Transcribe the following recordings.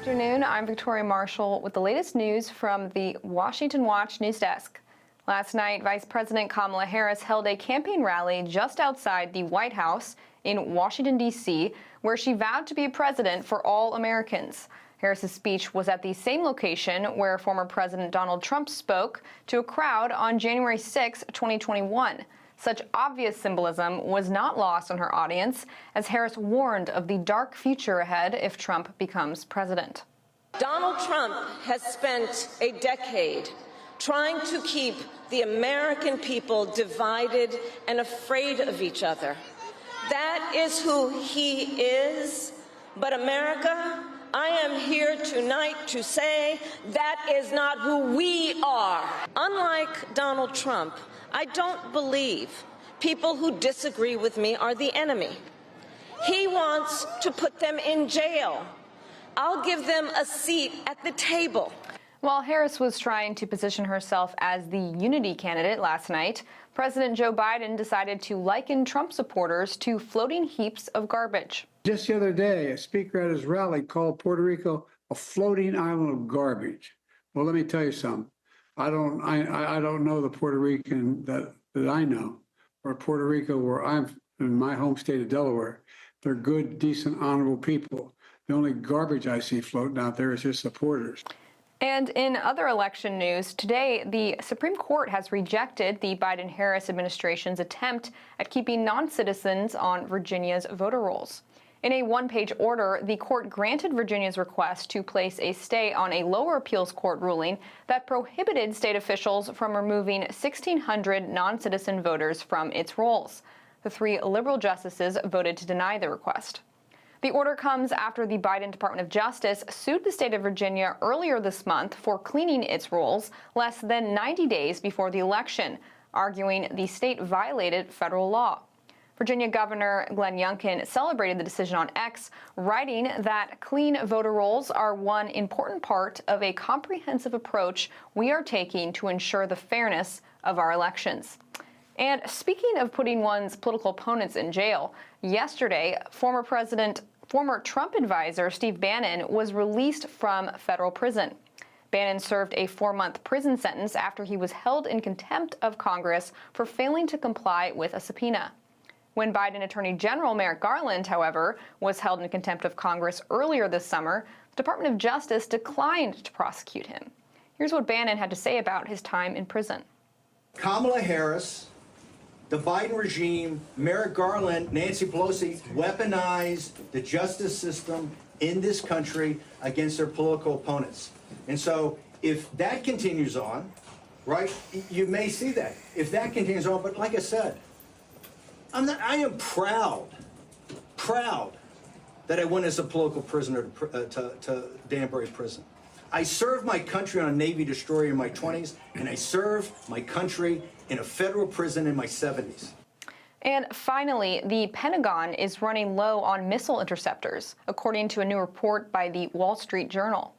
afternoon. I'm Victoria Marshall with the latest news from the Washington Watch news desk. Last night, Vice President Kamala Harris held a campaign rally just outside the White House in Washington, D.C., where she vowed to be president for all Americans. Harris's speech was at the same location where former President Donald Trump spoke to a crowd on January 6, 2021. Such obvious symbolism was not lost on her audience, as Harris warned of the dark future ahead if Trump becomes president. Donald Trump has spent a decade trying to keep the American people divided and afraid of each other. That is who he is. But America, I am here tonight to say that is not who we are. Unlike Donald Trump, I don't believe people who disagree with me are the enemy. He wants to put them in jail. I'll give them a seat at the table. While Harris was trying to position herself as the unity candidate last night, President Joe Biden decided to liken Trump supporters to floating heaps of garbage. Just the other day, a speaker at his rally called Puerto Rico a floating island of garbage. Well, let me tell you something. I don't know the Puerto Rican that I know, or Puerto Rico, where I'm in my home state of Delaware. They're good, decent, honorable people. The only garbage I see floating out there is his supporters. And in other election news, today the Supreme Court has rejected the Biden-Harris administration's attempt at keeping non-citizens on Virginia's voter rolls. In a one-page order, the court granted Virginia's request to place a stay on a lower appeals court ruling that prohibited state officials from removing 1,600 non-citizen voters from its rolls. The three liberal justices voted to deny the request. The order comes after the Biden Department of Justice sued the state of Virginia earlier this month for cleaning its rolls less than 90 days before the election, arguing the state violated federal law. Virginia Governor Glenn Youngkin celebrated the decision on X, writing that clean voter rolls are one important part of a comprehensive approach we are taking to ensure the fairness of our elections. And speaking of putting one's political opponents in jail, yesterday, former Trump advisor Steve Bannon was released from federal prison. Bannon served a 4-month prison sentence after he was held in contempt of Congress for failing to comply with a subpoena. When Biden Attorney General Merrick Garland, however, was held in contempt of Congress earlier this summer, the Department of Justice declined to prosecute him. Here's what Bannon had to say about his time in prison. Kamala Harris, the Biden regime, Merrick Garland, Nancy Pelosi weaponized the justice system in this country against their political opponents. And so if that continues on, right, you may see that. If that continues on, but like I said, I am proud that I went as a political prisoner to Danbury Prison. I served my country on a Navy destroyer in my 20s, and I served my country in a federal prison in my 70s. And finally, the Pentagon is running low on missile interceptors, according to a new report by the Wall Street Journal.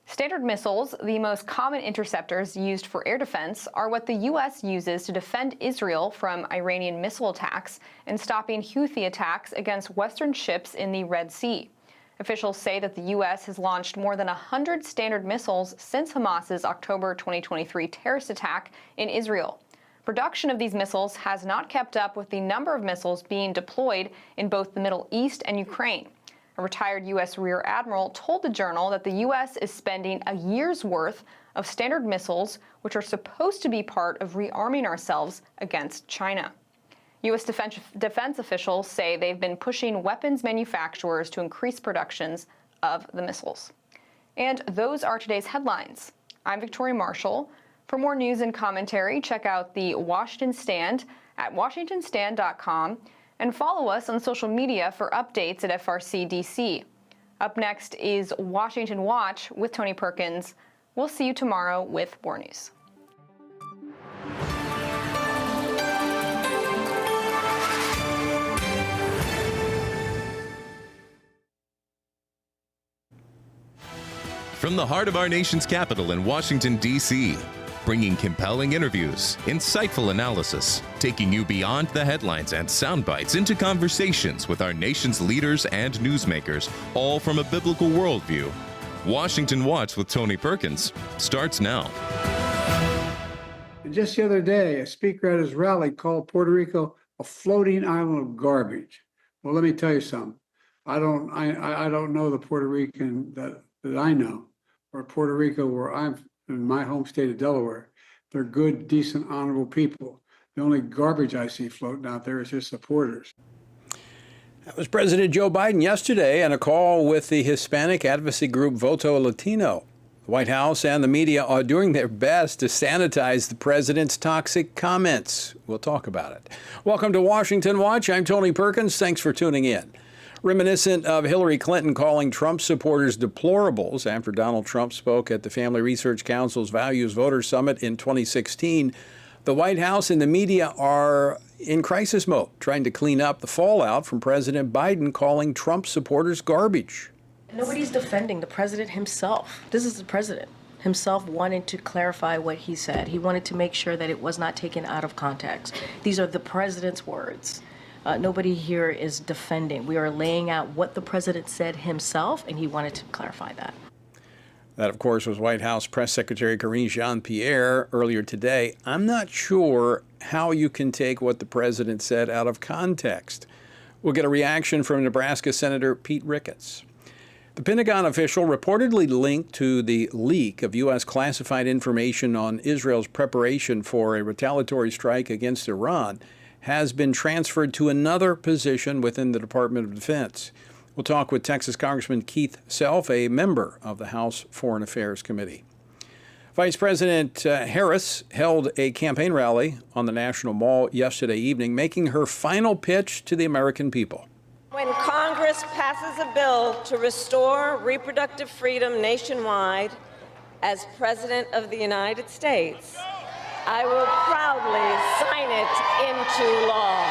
Standard missiles, the most common interceptors used for air defense, are what the U.S. uses to defend Israel from Iranian missile attacks and stopping Houthi attacks against Western ships in the Red Sea. Officials say that the U.S. has launched more than 100 Standard missiles since Hamas's October 2023 terrorist attack in Israel. Production of these missiles has not kept up with the number of missiles being deployed in both the Middle East and Ukraine. A retired U.S. Rear Admiral told the Journal that the U.S. is spending a year's worth of Standard missiles, which are supposed to be part of rearming ourselves against China. U.S. defense officials say they've been pushing weapons manufacturers to increase productions of the missiles. And those are today's headlines. I'm Victoria Marshall. For more news and commentary, check out the Washington Stand at washingtonstand.com and follow us on social media for updates at FRC DC. Up next is Washington Watch with Tony Perkins. We'll see you tomorrow with more news. From the heart of our nation's capital in Washington, D.C., bringing compelling interviews, insightful analysis, taking you beyond the headlines and sound bites into conversations with our nation's leaders and newsmakers, all from a biblical worldview. Washington Watch with Tony Perkins starts now. And just the other day, a speaker at his rally called Puerto Rico a floating island of garbage. Well, let me tell you something. I don't know the Puerto Rican that I know, or Puerto Rico where I'm in my home state of Delaware. They're good, decent, honorable people. The only garbage I see floating out there is his supporters. That was President Joe Biden yesterday on a call with the Hispanic advocacy group Voto Latino. The White House and the media are doing their best to sanitize the president's toxic comments. We'll talk about it. Welcome to Washington Watch. I'm Tony Perkins. Thanks for tuning in. Reminiscent of Hillary Clinton calling Trump supporters deplorables after Donald Trump spoke at the Family Research Council's Values Voter Summit in 2016, the White House and the media are in crisis mode, trying to clean up the fallout from President Biden calling Trump supporters garbage. Nobody's defending the president himself. This is the president himself wanting to clarify what he said. He wanted to make sure that it was not taken out of context. These are the president's words. Nobody here is defending. We are laying out what the president said himself, and he wanted to clarify that. That, of course, was White House Press Secretary Karine Jean-Pierre earlier today. I'm not sure how you can take what the president said out of context. We'll get a reaction from Nebraska Senator Pete Ricketts. The Pentagon official reportedly linked to the leak of U.S. classified information on Israel's preparation for a retaliatory strike against Iran has been transferred to another position within the Department of Defense. We'll talk with Texas Congressman Keith Self, a member of the House Foreign Affairs Committee. Vice President Harris held a campaign rally on the National Mall yesterday evening, making her final pitch to the American people. When Congress passes a bill to restore reproductive freedom nationwide, as President of the United States, I will proudly sign it into law.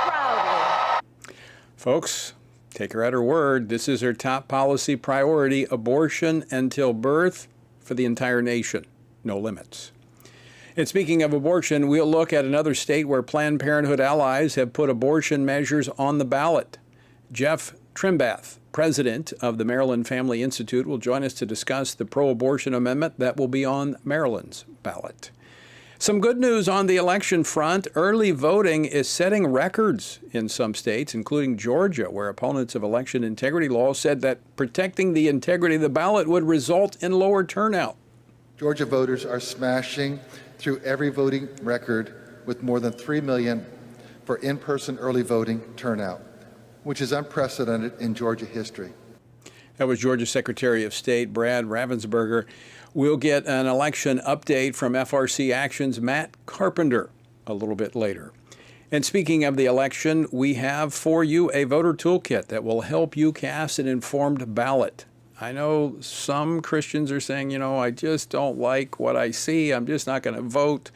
Proudly. Folks, take her at her word. This is her top policy priority: abortion until birth for the entire nation. No limits. And speaking of abortion, we'll look at another state where Planned Parenthood allies have put abortion measures on the ballot. Jeff Trimbath, president of the Maryland Family Institute, will join us to discuss the pro-abortion amendment that will be on Maryland's ballot. Some good news on the election front. Early voting is setting records in some states, including Georgia, where opponents of election integrity laws said that protecting the integrity of the ballot would result in lower turnout. Georgia voters are smashing through every voting record with more than 3 million for in-person early voting turnout, which is unprecedented in Georgia history. That was Georgia Secretary of State Brad Ravensburger. We'll get an election update from FRC Action's Matt Carpenter a little bit later. And speaking of the election, we have for you a voter toolkit that will help you cast an informed ballot. I know some Christians are saying, I just don't like what I see. I'm just not going to vote.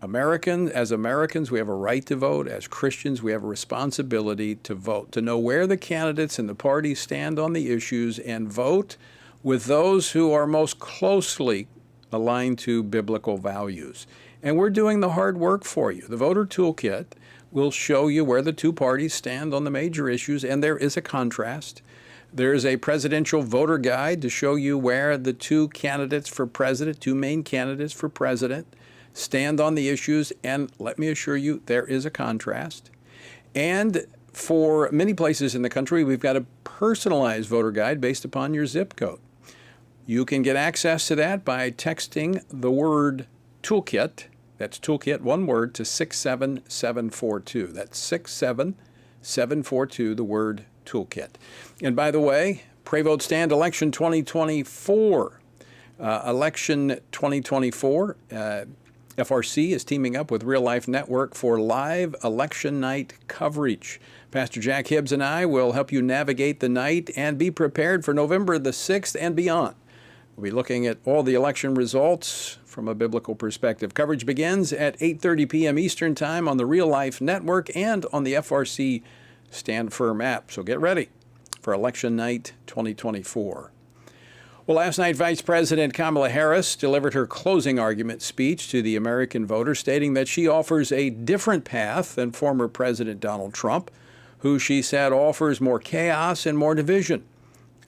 As Americans, we have a right to vote. As Christians, we have a responsibility to vote, to know where the candidates and the parties stand on the issues and vote with those who are most closely aligned to biblical values. And we're doing the hard work for you. The voter toolkit will show you where the two parties stand on the major issues, and there is a contrast. There is a presidential voter guide to show you where the two main candidates for president, stand on the issues, and let me assure you, there is a contrast. And for many places in the country, we've got a personalized voter guide based upon your zip code. You can get access to that by texting the word toolkit, that's toolkit, one word, to 67742. That's 67742, the word toolkit. And by the way, Pray Vote Stand Election 2024. FRC is teaming up with Real Life Network for live election night coverage. Pastor Jack Hibbs and I will help you navigate the night and be prepared for November the 6th and beyond. We'll be looking at all the election results from a biblical perspective. Coverage begins at 8:30 p.m. Eastern Time on the Real Life Network and on the FRC Stand Firm app. So get ready for Election Night 2024. Well, last night, Vice President Kamala Harris delivered her closing argument speech to the American voter, stating that she offers a different path than former President Donald Trump, who she said offers more chaos and more division.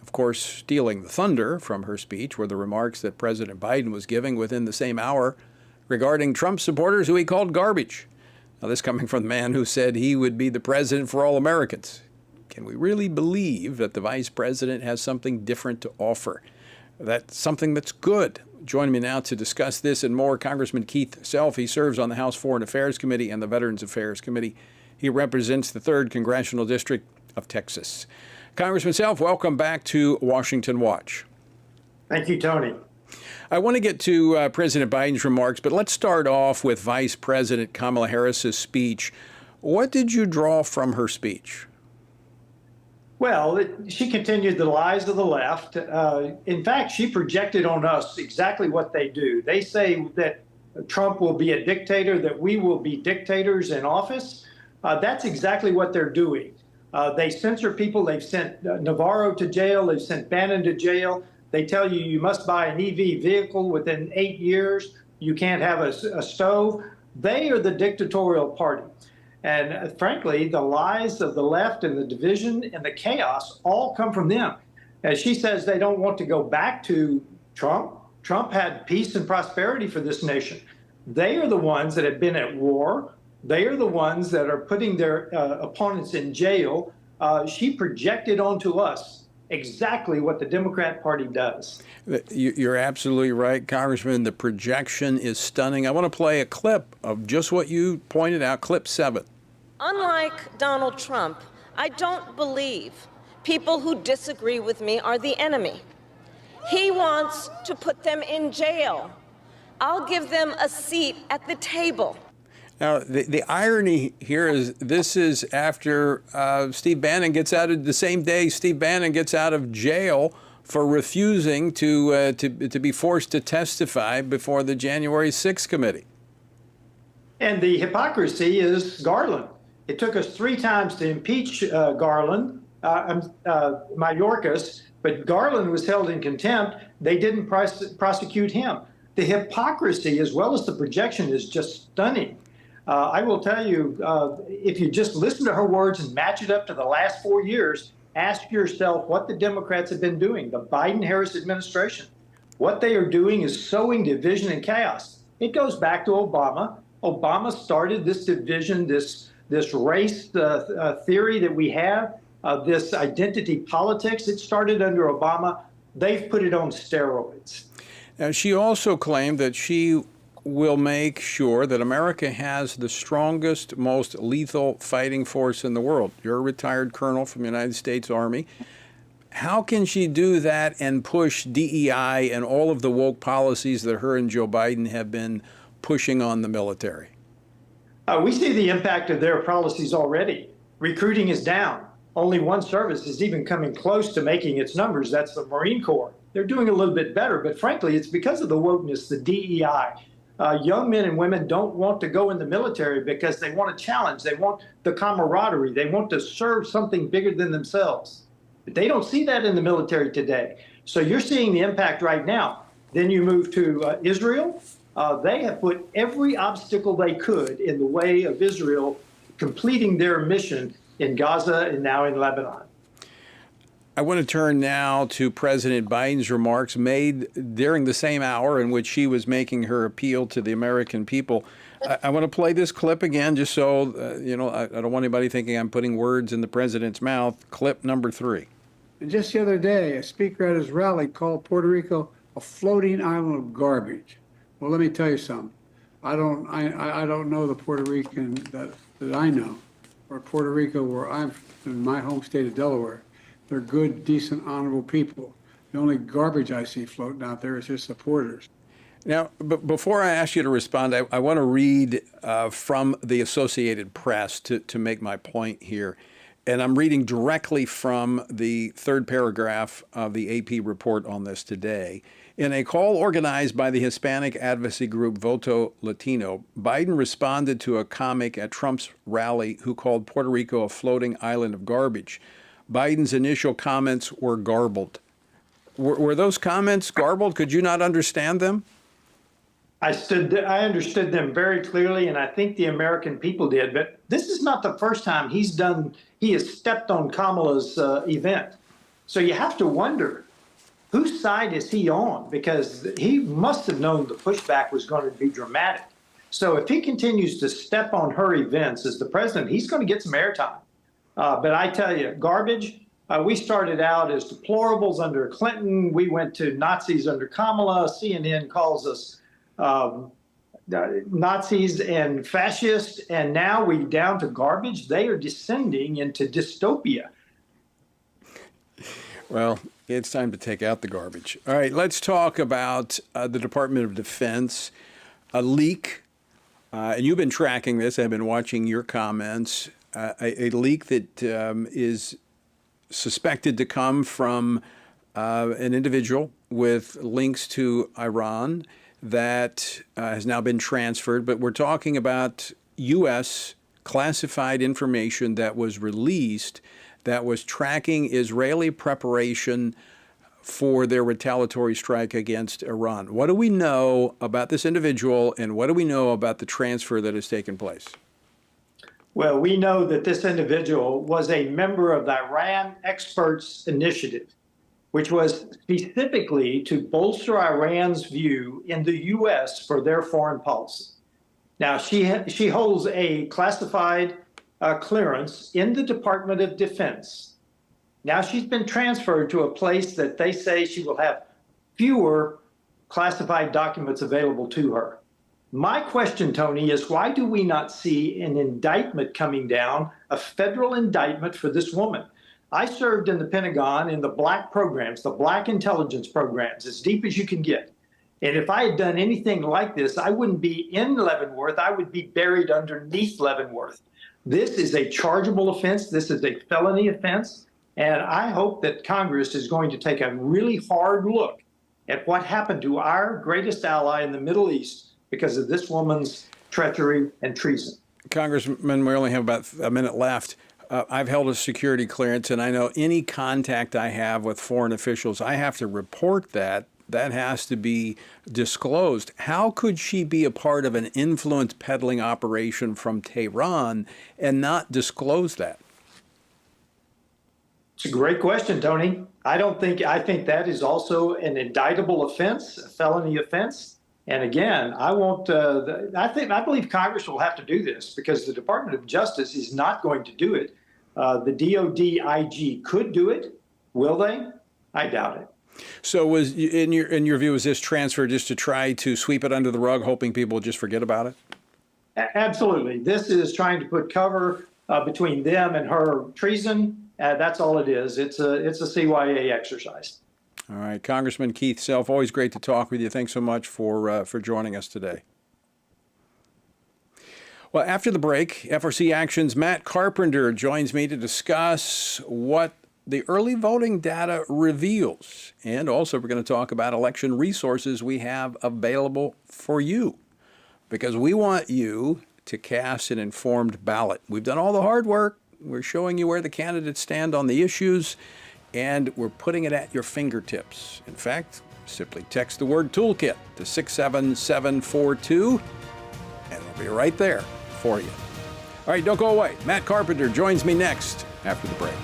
Of course, stealing the thunder from her speech were the remarks that President Biden was giving within the same hour regarding Trump supporters who he called garbage. Now, this coming from the man who said he would be the president for all Americans. Can we really believe that the vice president has something different to offer? That's something that's good. Joining me now to discuss this and more, Congressman Keith Self. He serves on the House Foreign Affairs Committee and the Veterans Affairs Committee. He represents the 3rd Congressional District of Texas. Congressman Self, welcome back to Washington Watch. Thank you, Tony. I want to get to President Biden's remarks, but let's start off with Vice President Kamala Harris's speech. What did you draw from her speech? Well, she continued the lies of the left. In fact, she projected on us exactly what they do. They say that Trump will be a dictator, that we will be dictators in office. That's exactly what they're doing. They censor people. They've sent Navarro to jail. They've sent Bannon to jail. They tell you you must buy an EV vehicle within 8 years. You can't have a stove. They are the dictatorial party. And frankly, the lies of the left and the division and the chaos all come from them. As she says, they don't want to go back to Trump. Trump had peace and prosperity for this nation. They are the ones that have been at war. They are the ones that are putting their opponents in jail. She projected onto us exactly what the Democrat Party does. You're absolutely right, Congressman. The projection is stunning. I want to play a clip of just what you pointed out, clip 7. Unlike Donald Trump, I don't believe people who disagree with me are the enemy. He wants to put them in jail. I'll give them a seat at the table. Now, the irony here is this is after Steve Bannon gets out of the same day Steve Bannon gets out of jail for refusing to be forced to testify before the January 6th committee. And the hypocrisy is Garland. It took us 3 times to impeach Garland, Mayorkas, but Garland was held in contempt. They didn't prosecute him. The hypocrisy, as well as the projection, is just stunning. I will tell you, if you just listen to her words and match it up to the last 4 years, ask yourself what the Democrats have been doing, the Biden-Harris administration. What they are doing is sowing division and chaos. It goes back to Obama. Obama started this division, this race theory that we have, this identity politics. It started under Obama. They've put it on steroids. Now, she also claimed that she will make sure that America has the strongest, most lethal fighting force in the world. You're a retired colonel from the United States Army. How can she do that and push DEI and all of the woke policies that her and Joe Biden have been pushing on the military? We see the impact of their policies already. Recruiting is down. Only one service is even coming close to making its numbers. That's the Marine Corps. They're doing a little bit better, but frankly, it's because of the wokeness, the DEI. Young men and women don't want to go in the military because they want a challenge. They want the camaraderie. They want to serve something bigger than themselves. But they don't see that in the military today. So you're seeing the impact right now. Then you move to Israel. They have put every obstacle they could in the way of Israel completing their mission in Gaza and now in Lebanon. I want to turn now to President Biden's remarks made during the same hour in which she was making her appeal to the American people. I want to play this clip again just so, I don't want anybody thinking I'm putting words in the president's mouth. Clip number 3. And just the other day, a speaker at his rally called Puerto Rico a floating island of garbage. Well, let me tell you something. I don't know the Puerto Rican that I know, or Puerto Rico where I'm in my home state of Delaware. They're good, decent, honorable people. The only garbage I see floating out there is his supporters. Now, before I ask you to respond, I want to read from the Associated Press to make my point here. And I'm reading directly from the 3rd paragraph of the AP report on this today. In a call organized by the Hispanic advocacy group Voto Latino, Biden responded to a comic at Trump's rally who called Puerto Rico a floating island of garbage. Biden's initial comments were garbled. Were those comments garbled? Could you not understand them? I understood them very clearly, and I think the American people did. But this is not the first time he has stepped on Kamala's event. So you have to wonder, whose side is he on? Because he must have known the pushback was going to be dramatic. So if he continues to step on her events as the president, he's going to get some airtime. But I tell you, garbage. We started out as deplorables under Clinton. We went to Nazis under Kamala. CNN calls us Nazis and fascists. And now we down to garbage. They are descending into dystopia. Well, it's time to take out the garbage. All right, let's talk about the Department of Defense. A leak, and you've been tracking this. I've been watching your comments. A leak that is suspected to come from an individual with links to Iran that has now been transferred. But we're talking about U.S. classified information that was released that was tracking Israeli preparation for their retaliatory strike against Iran. What do we know about this individual, and what do we know about the transfer that has taken place? Well, we know that this individual was a member of the Iran Experts Initiative, which was specifically to bolster Iran's view in the U.S. for their foreign policy. Now, she holds a classified clearance in the Department of Defense. Now she's been transferred to a place that they say she will have fewer classified documents available to her. My question, Tony, is why do we not see an indictment coming down, a federal indictment for this woman? I served in the Pentagon in the black programs, the black intelligence programs, as deep as you can get. And if I had done anything like this, I wouldn't be in Leavenworth. I would be buried underneath Leavenworth. This is a chargeable offense. This is a felony offense. And I hope that Congress is going to take a really hard look at what happened to our greatest ally in the Middle East because of this woman's treachery and treason. Congressman, we only have about a minute left. I've held a security clearance, and I know any contact I have with foreign officials, I have to report that. That has to be disclosed. How could she be a part of an influence peddling operation from Tehran and not disclose that? It's a great question, Tony. I think that is also an indictable offense, a felony offense. And again, I believe Congress will have to do this because the Department of Justice is not going to do it. The DOD IG could do it. Will they? I doubt it. So was, in your view, is this transfer just to try to sweep it under the rug, hoping people will just forget about it? Absolutely. This is trying to put cover between them and her treason. That's all it is. It's a CYA exercise. All right. Congressman Keith Self, always great to talk with you. Thanks so much for joining us today. Well, after the break, FRC Action's Matt Carpenter joins me to discuss what the early voting data reveals. And also, we're going to talk about election resources we have available for you, because we want you to cast an informed ballot. We've done all the hard work. We're showing you where the candidates stand on the issues, and we're putting it at your fingertips. In fact, simply text the word toolkit to 67742, and it'll be right there for you. All right, don't go away. Matt Carpenter joins me next after the break.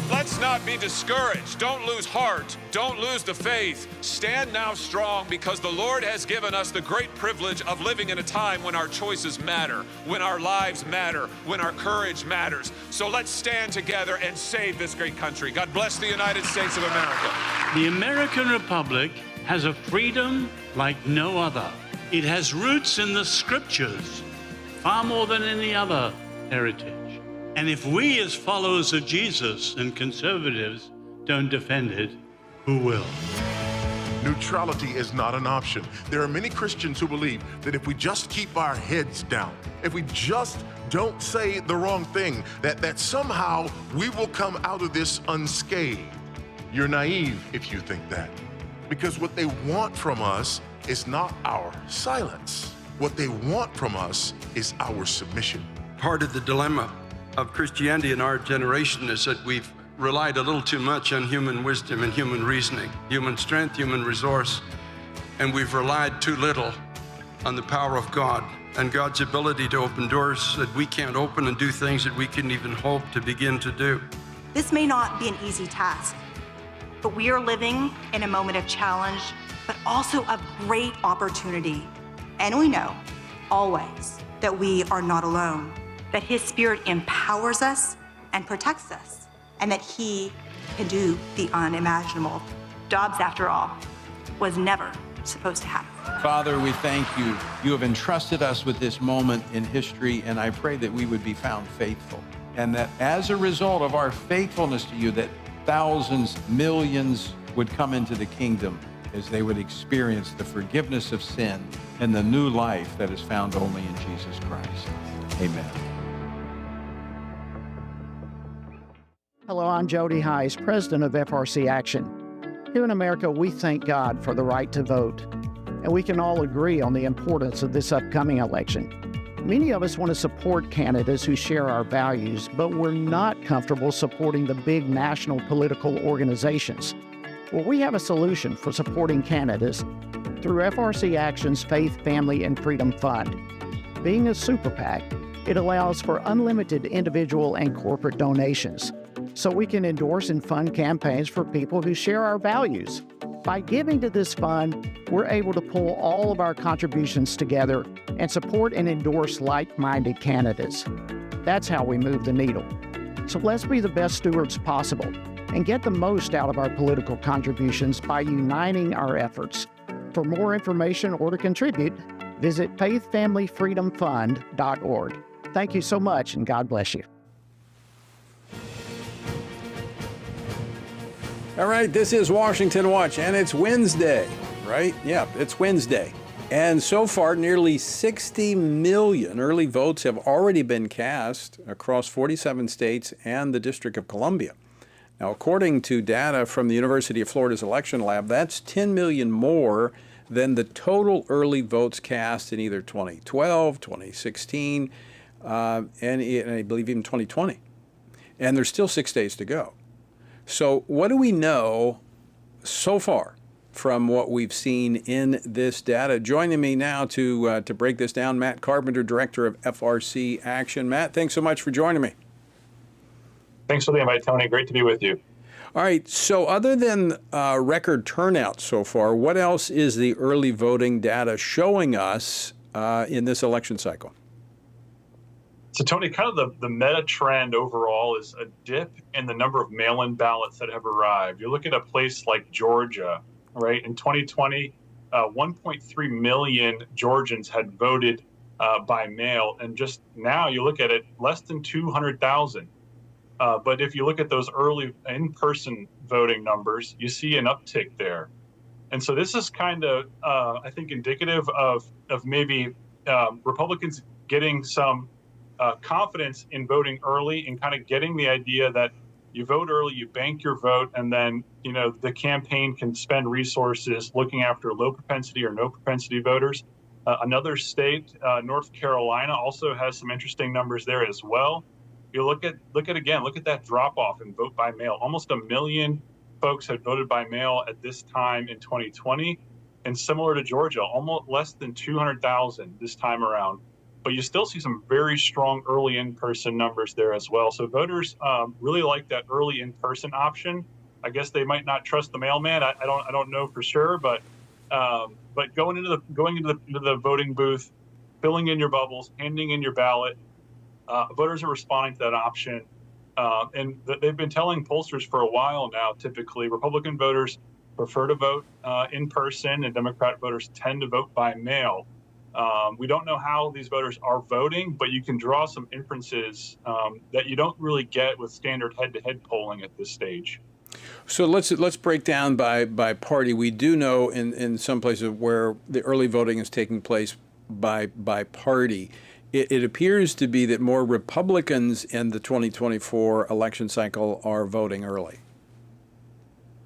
Let's not be discouraged. Don't lose heart. Don't lose the faith. Stand now strong, because the Lord has given us the great privilege of living in a time when our choices matter, when our lives matter, when our courage matters. So let's stand together and save this great country. God bless the United States of America. The American Republic has a freedom like no other. It has roots in the scriptures, far more than any other heritage. And if we as followers of Jesus and conservatives don't defend it, who will? Neutrality is not an option. There are many Christians who believe that if we just keep our heads down, if we just don't say the wrong thing, that somehow we will come out of this unscathed. You're naive if you think that, because what they want from us is not our silence. What they want from us is our submission. Part of the dilemma of Christianity in our generation is that we've relied a little too much on human wisdom and human reasoning, human strength, human resource, and we've relied too little on the power of God and God's ability to open doors that we can't open and do things that we couldn't even hope to begin to do. This may not be an easy task, but we are living in a moment of challenge, but also of great opportunity. And we know, always, that we are not alone, that His Spirit empowers us and protects us, and that He can do the unimaginable. Dobbs, after all, was never supposed to happen. Father, we thank you. You have entrusted us with this moment in history, and I pray that we would be found faithful. And that as a result of our faithfulness to you, that thousands, millions would come into the kingdom as they would experience the forgiveness of sin and the new life that is found only in Jesus Christ. Amen. Hello, I'm Jody Heiss, president of FRC Action. Here in America, we thank God for the right to vote, and we can all agree on the importance of this upcoming election. Many of us want to support candidates who share our values, but we're not comfortable supporting the big national political organizations. Well, we have a solution for supporting candidates through FRC Action's Faith, Family, and Freedom Fund. Being a super PAC, it allows for unlimited individual and corporate donations, so we can endorse and fund campaigns for people who share our values. By giving to this fund, we're able to pull all of our contributions together and support and endorse like-minded candidates. That's how we move the needle. So let's be the best stewards possible and get the most out of our political contributions by uniting our efforts. For more information or to contribute, visit faithfamilyfreedomfund.org. Thank you so much, and God bless you. All right, this is Washington Watch, and it's Wednesday, right? Yeah, it's Wednesday. And so far, nearly 60 million early votes have already been cast across 47 states and the District of Columbia. Now, according to data from the University of Florida's election lab, that's 10 million more than the total early votes cast in either 2012, 2016, and I believe even 2020. And there's still 6 days to go. So what do we know so far from what we've seen in this data? Joining me now to break this down, Matt Carpenter, Director of FRC Action. Matt, thanks so much for joining me. Thanks for the invite, Tony. Great to be with you. All right. So other than record turnout so far, what else is the early voting data showing us in this election cycle? So, Tony, kind of the meta trend overall is a dip in the number of mail-in ballots that have arrived. You look at a place like Georgia, right? In 2020, 1.3 million Georgians had voted by mail. And just now you look at it, less than 200,000. But if you look at those early in-person voting numbers, you see an uptick there. And so this is kind of, I think, indicative of maybe Republicans getting some confidence in voting early and kind of getting the idea that you vote early, you bank your vote, and then, you know, the campaign can spend resources looking after low propensity or no propensity voters. Another state, North Carolina, also has some interesting numbers there as well. You look at that drop off in vote by mail. Almost 1 million folks had voted by mail at this time in 2020, and similar to Georgia, almost less than 200,000 this time around. But you still see some very strong early in-person numbers there as well. So voters really like that early in-person option. I guess they might not trust the mailman. I don't know for sure, but going into the voting booth, filling in your bubbles, handing in your ballot, voters are responding to that option. And they've been telling pollsters for a while now, typically Republican voters prefer to vote in person and Democrat voters tend to vote by mail. We don't know how these voters are voting, but you can draw some inferences that you don't really get with standard head-to-head polling at this stage. So let's break down by party. We do know in some places where the early voting is taking place by party. It appears to be that more Republicans in the 2024 election cycle are voting early.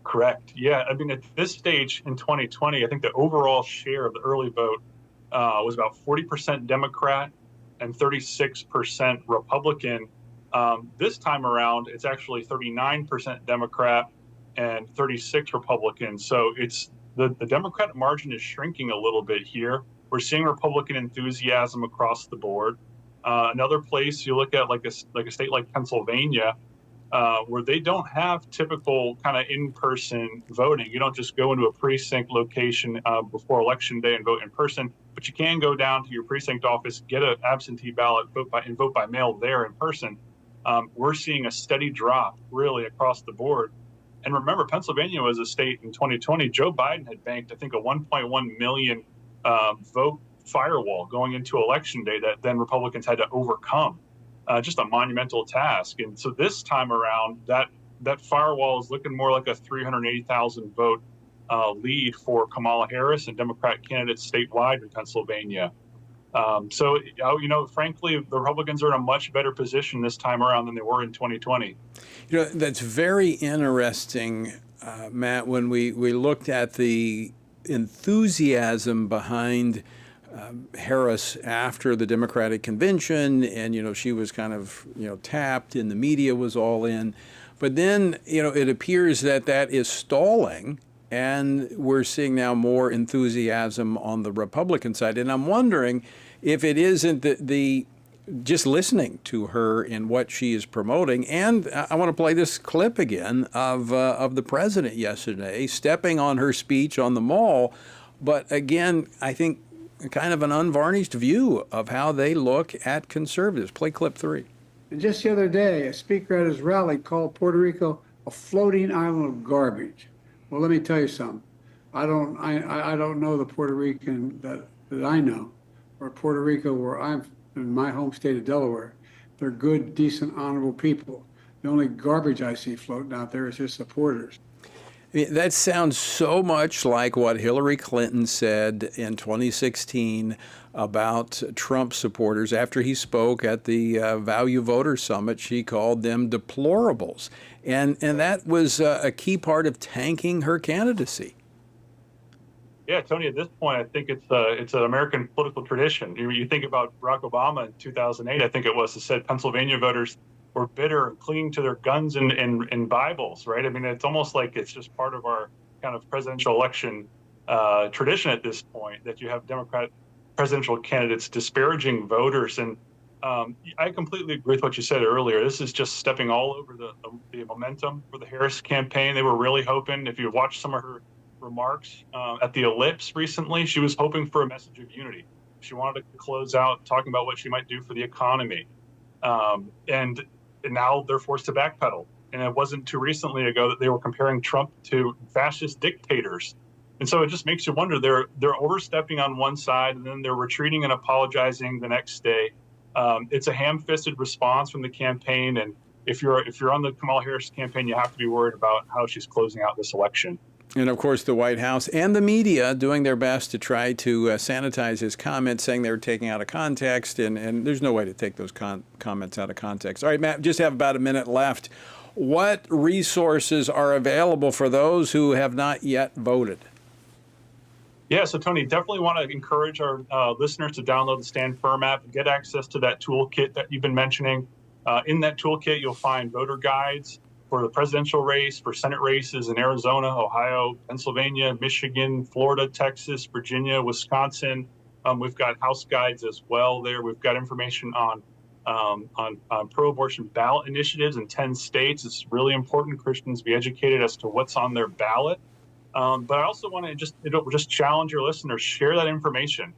Correct. Yeah. I mean, at this stage in 2020, I think the overall share of the early vote was about 40% Democrat and 36% Republican. This time around, it's actually 39% Democrat and 36 Republican. So it's the Democratic margin is shrinking a little bit here. We're seeing Republican enthusiasm across the board. Another place you look at, like a state like Pennsylvania, where they don't have typical kind of in-person voting. You don't just go into a precinct location before election day and vote in person, but you can go down to your precinct office, get an absentee ballot, vote by mail there in person. We're seeing a steady drop really across the board. And remember, Pennsylvania was a state in 2020. Joe Biden had banked, I think, a 1.1 million vote firewall going into election day that then Republicans had to overcome. Just a monumental task. And so this time around, that firewall is looking more like a 380,000 vote lead for Kamala Harris and Democrat candidates statewide in Pennsylvania. So, frankly, the Republicans are in a much better position this time around than they were in 2020. That's very interesting, Matt, when we looked at the enthusiasm behind Harris after the Democratic convention, and she was kind of tapped, and the media was all in. But then it appears that is stalling, and we're seeing now more enthusiasm on the Republican side. And I'm wondering if it isn't the just listening to her and what she is promoting. And I want to play this clip again of the president yesterday stepping on her speech on the Mall. But again, I think kind of an unvarnished view of how they look at conservatives. Play clip 3. And just the other day, a speaker at his rally called Puerto Rico a floating island of garbage. Well, let me tell you something. I don't know the Puerto Rican that I know, or Puerto Rico where I'm in my home state of Delaware. They're good, decent, honorable people. The only garbage I see floating out there is his supporters. That sounds so much like what Hillary Clinton said in 2016 about Trump supporters after he spoke at the Value Voter Summit. She called them deplorables. And that was a key part of tanking her candidacy. Yeah, Tony, at this point, I think it's an American political tradition. You think about Barack Obama in 2008, I think it was, who said Pennsylvania voters were bitter and clinging to their guns and Bibles, right? I mean, it's almost like it's just part of our kind of presidential election tradition at this point, that you have Democratic presidential candidates disparaging voters. And I completely agree with what you said earlier. This is just stepping all over the momentum for the Harris campaign. They were really hoping, if you watch some of her remarks at the Ellipse recently, she was hoping for a message of unity. She wanted to close out talking about what she might do for the economy. And now they're forced to backpedal. And it wasn't too recently ago that they were comparing Trump to fascist dictators. And so it just makes you wonder, they're overstepping on one side and then they're retreating and apologizing the next day. It's a ham-fisted response from the campaign. And if you're on the Kamala Harris campaign, you have to be worried about how she's closing out this election. And, of course, the White House and the media doing their best to try to sanitize his comments, saying they were taking out of context, and there's no way to take those comments out of context. All right, Matt, just have about a minute left. What resources are available for those who have not yet voted? Yeah, so, Tony, definitely want to encourage our listeners to download the Stand Firm app and get access to that toolkit that you've been mentioning. In that toolkit, you'll find voter guides for the presidential race, for Senate races in Arizona, Ohio, Pennsylvania, Michigan, Florida, Texas, Virginia, Wisconsin. We've got House guides as well there. We've got information on pro-abortion ballot initiatives in 10 states. It's really important Christians be educated as to what's on their ballot. But I also want to just challenge your listeners, share that information.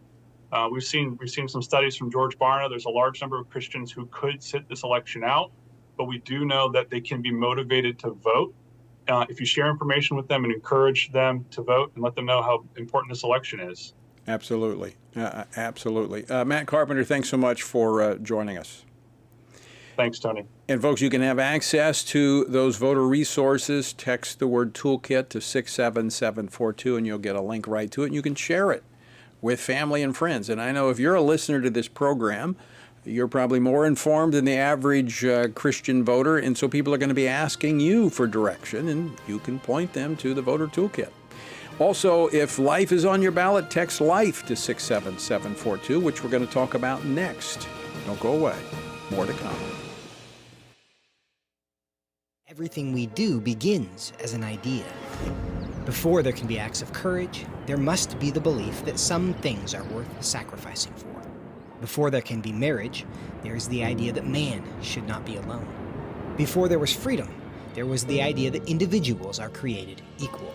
We've seen some studies from George Barna. There's a large number of Christians who could sit this election out, but we do know that they can be motivated to vote if you share information with them and encourage them to vote and let them know how important this election is. Absolutely. Absolutely. Matt Carpenter, thanks so much for joining us. Thanks, Tony. And, folks, you can have access to those voter resources. Text the word toolkit to 67742, and you'll get a link right to it, and you can share it with family and friends. And I know if you're a listener to this program, you're probably more informed than the average Christian voter, and so people are going to be asking you for direction, and you can point them to the voter toolkit. Also, if life is on your ballot, text LIFE to 67742, which we're going to talk about next. Don't go away. More to come. Everything we do begins as an idea. Before there can be acts of courage, there must be the belief that some things are worth sacrificing for. Before there can be marriage, there is the idea that man should not be alone. Before there was freedom, there was the idea that individuals are created equal.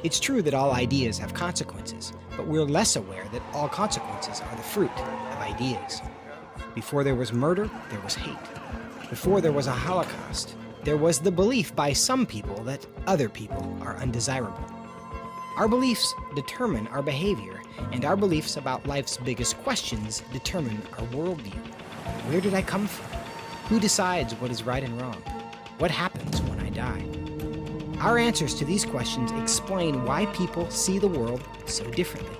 It's true that all ideas have consequences, but we're less aware that all consequences are the fruit of ideas. Before there was murder, there was hate. Before there was a Holocaust, there was the belief by some people that other people are undesirable. Our beliefs determine our behavior, and our beliefs about life's biggest questions determine our worldview. Where did I come from? Who decides what is right and wrong? What happens when I die? Our answers to these questions explain why people see the world so differently.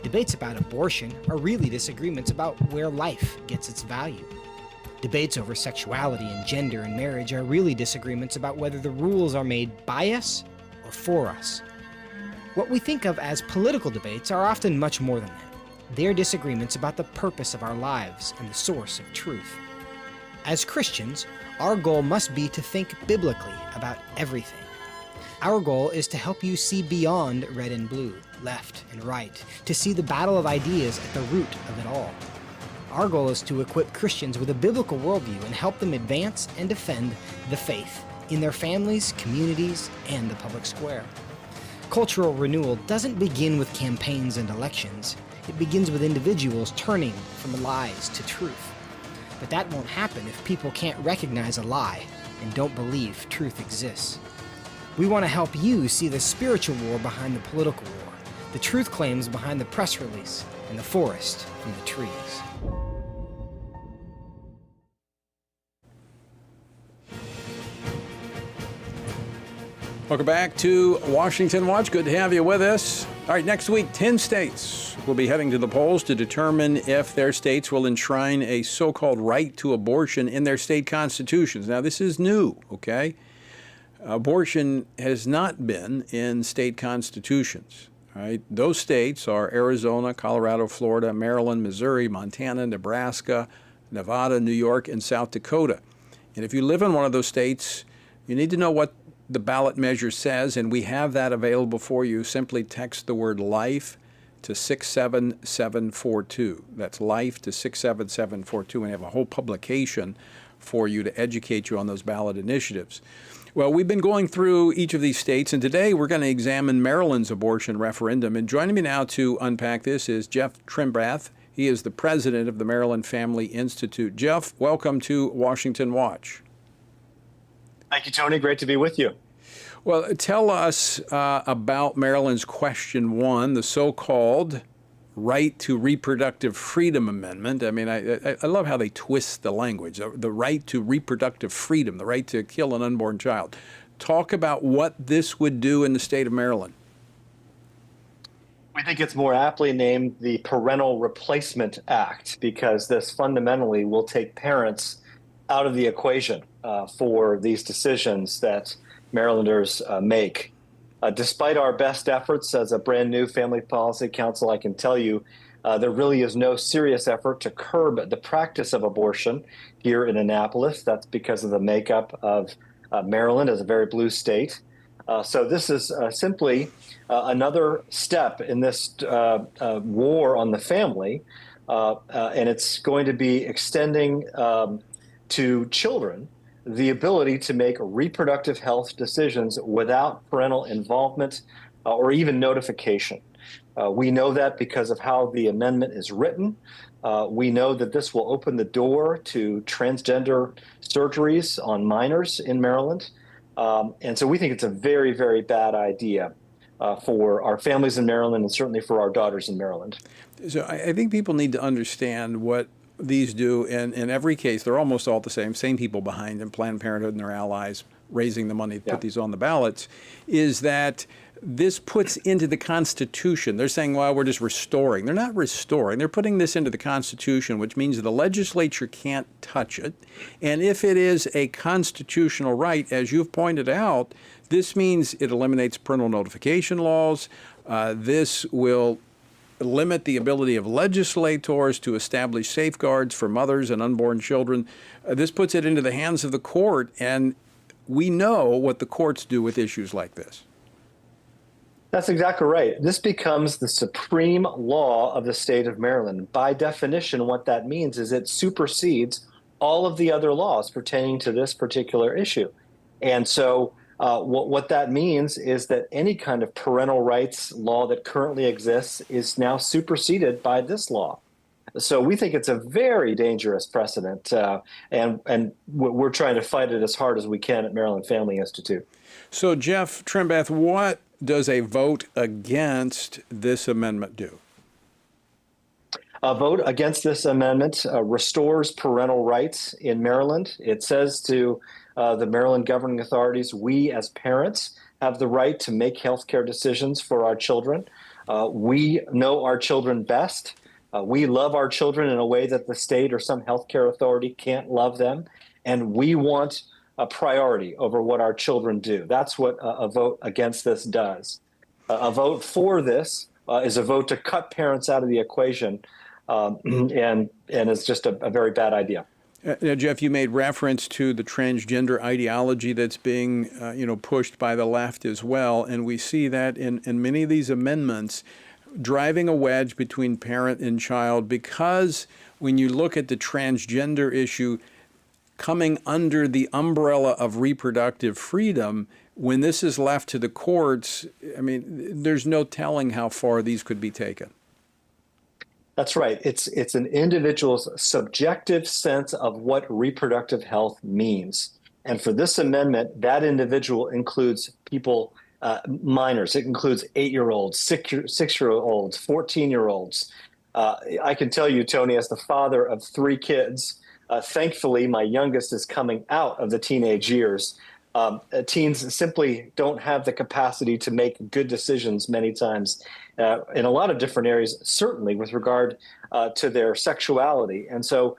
Debates about abortion are really disagreements about where life gets its value. Debates over sexuality and gender and marriage are really disagreements about whether the rules are made by us or for us. What we think of as political debates are often much more than that. They're disagreements about the purpose of our lives and the source of truth. As Christians, our goal must be to think biblically about everything. Our goal is to help you see beyond red and blue, left and right, to see the battle of ideas at the root of it all. Our goal is to equip Christians with a biblical worldview and help them advance and defend the faith in their families, communities, and the public square. Cultural renewal doesn't begin with campaigns and elections. It begins with individuals turning from lies to truth. But that won't happen if people can't recognize a lie and don't believe truth exists. We want to help you see the spiritual war behind the political war, the truth claims behind the press release, and the forest from the trees. Welcome back to Washington Watch. Good to have you with us. All right, next week, 10 states will be heading to the polls to determine if their states will enshrine a so-called right to abortion in their state constitutions. Now, this is new, okay? Abortion has not been in state constitutions, right? Those states are Arizona, Colorado, Florida, Maryland, Missouri, Montana, Nebraska, Nevada, New York, and South Dakota. And if you live in one of those states, you need to know what the ballot measure says, and we have that available for you. Simply text the word life to 67742. That's life to 67742, and we have a whole publication for you to educate you on those ballot initiatives. Well, we've been going through each of these states, and today we're going to examine Maryland's abortion referendum. And joining me now to unpack this is Jeff Trimbrath. He is the president of the Maryland Family Institute. Jeff, welcome to Washington Watch. Thank you, Tony. Great to be with you. Well, tell us about Maryland's Question 1, the so-called Right to Reproductive Freedom Amendment. I mean, I love how they twist the language. The right to reproductive freedom, the right to kill an unborn child. Talk about what this would do in the state of Maryland. We think it's more aptly named the Parental Replacement Act because this fundamentally will take parents out of the equation for these decisions that Marylanders make. Despite our best efforts as a brand new family policy council, I can tell you there really is no serious effort to curb the practice of abortion here in Annapolis. That's because of the makeup of Maryland as a very blue state. So this is simply another step in this war on the family, and it's going to be extending to children the ability to make reproductive health decisions without parental involvement or even notification. We know that because of how the amendment is written. We know that this will open the door to transgender surgeries on minors in Maryland. And so we think it's a very, very bad idea for our families in Maryland and certainly for our daughters in Maryland. So I think people need to understand what these do, and in every case, they're almost all the same people behind them, Planned Parenthood and their allies raising the money to put these on the ballots, is that this puts into the Constitution. They're saying, well, we're just restoring. They're not restoring. They're putting this into the Constitution, which means the legislature can't touch it. And if it is a constitutional right, as you've pointed out, this means it eliminates parental notification laws. This will limit the ability of legislators to establish safeguards for mothers and unborn children. This puts it into the hands of the court, and we know what the courts do with issues like this. That's exactly right. This becomes the supreme law of the state of Maryland. By definition, what that means is it supersedes all of the other laws pertaining to this particular issue. And so what that means is that any kind of parental rights law that currently exists is now superseded by this law. So we think it's a very dangerous precedent, and we're trying to fight it as hard as we can at Maryland Family Institute. So, Jeff Trimbeth, what does a vote against this amendment do? A vote against this amendment restores parental rights in Maryland. It says to the Maryland governing authorities, we as parents have the right to make healthcare decisions for our children. We know our children best. We love our children in a way that the state or some healthcare authority can't love them. And we want a priority over what our children do. That's what a vote against this does. A vote for this is a vote to cut parents out of the equation, and it's just a very bad idea. Now, Jeff, you made reference to the transgender ideology that's being pushed by the left as well, and we see that in many of these amendments driving a wedge between parent and child, because when you look at the transgender issue coming under the umbrella of reproductive freedom, when this is left to the courts, I mean, there's no telling how far these could be taken. That's right. It's an individual's subjective sense of what reproductive health means. And for this amendment, that individual includes people, minors. It includes 8-year-olds, 6-year-olds, 14-year-olds. I can tell you, Tony, as the father of 3 kids, thankfully, my youngest is coming out of the teenage years. Teens simply don't have the capacity to make good decisions many times in a lot of different areas, certainly with regard to their sexuality. And so